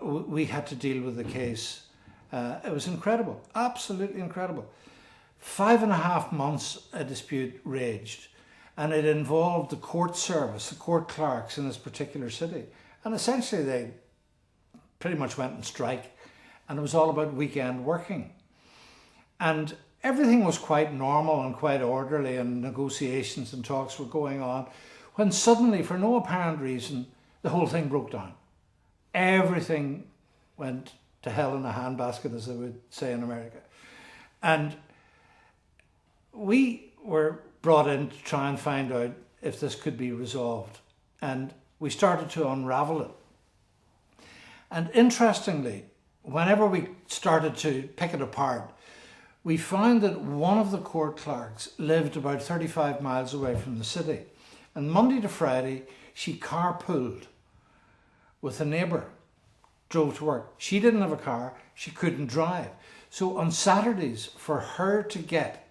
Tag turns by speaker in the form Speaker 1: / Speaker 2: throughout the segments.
Speaker 1: we had to deal with the case. It was incredible, absolutely incredible. 5.5 months a dispute raged, and it involved the court service, the court clerks in this particular city. And essentially they pretty much went on strike, and it was all about weekend working. And everything was quite normal and quite orderly, and negotiations and talks were going on, when suddenly, for no apparent reason, the whole thing broke down. Everything went to hell in a handbasket, as they would say in America. And we were brought in to try and find out if this could be resolved. And we started to unravel it. And interestingly, whenever we started to pick it apart, we found that one of the court clerks lived about 35 miles away from the city. And Monday to Friday, she carpooled with a neighbour, drove to work. She didn't have a car, she couldn't drive. So on Saturdays, for her to get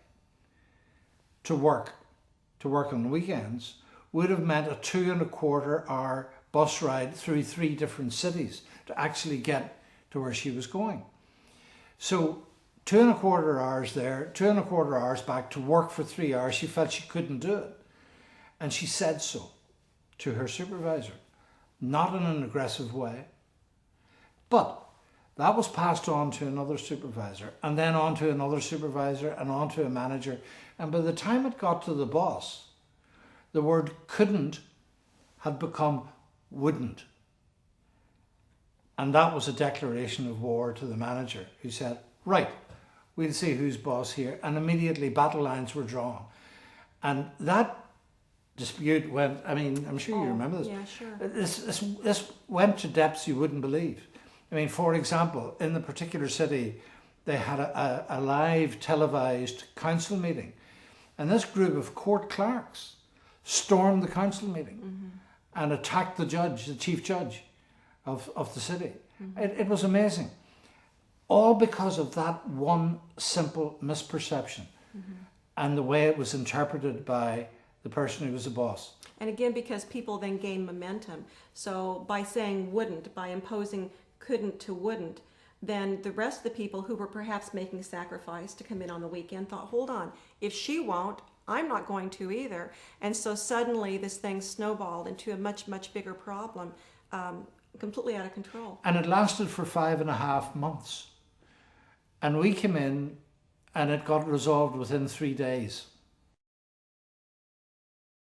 Speaker 1: to work on weekends, would have meant a 2.25 hour bus ride through 3 different cities to actually get to where she was going. So 2.25 hours there, 2.25 hours back to work for 3 hours. She felt she couldn't do it. And she said so to her supervisor, not in an aggressive way. But that was passed on to another supervisor, and then on to another supervisor, and on to a manager. And by the time it got to the boss, the word couldn't had become wouldn't. And that was a declaration of war to the manager, who said, right, we'll see who's boss here. And immediately battle lines were drawn. And that dispute went, I mean, I'm sure you remember this.
Speaker 2: Yeah, sure.
Speaker 1: This went to depths you wouldn't believe. I mean, for example, in the particular city, they had a live televised council meeting. And this group of court clerks stormed the council meeting and attacked the judge, the chief judge of the city. It was amazing. All because of that one simple misperception and the way it was interpreted by the person who was the boss.
Speaker 2: And again, because people then gain momentum. So by saying wouldn't, by imposing couldn't to wouldn't, then the rest of the people who were perhaps making sacrifice to come in on the weekend thought, hold on, if she won't, I'm not going to either. And so suddenly this thing snowballed into a much, much bigger problem, completely out of control.
Speaker 1: And it lasted for 5.5 months. And we came in and it got resolved within 3 days.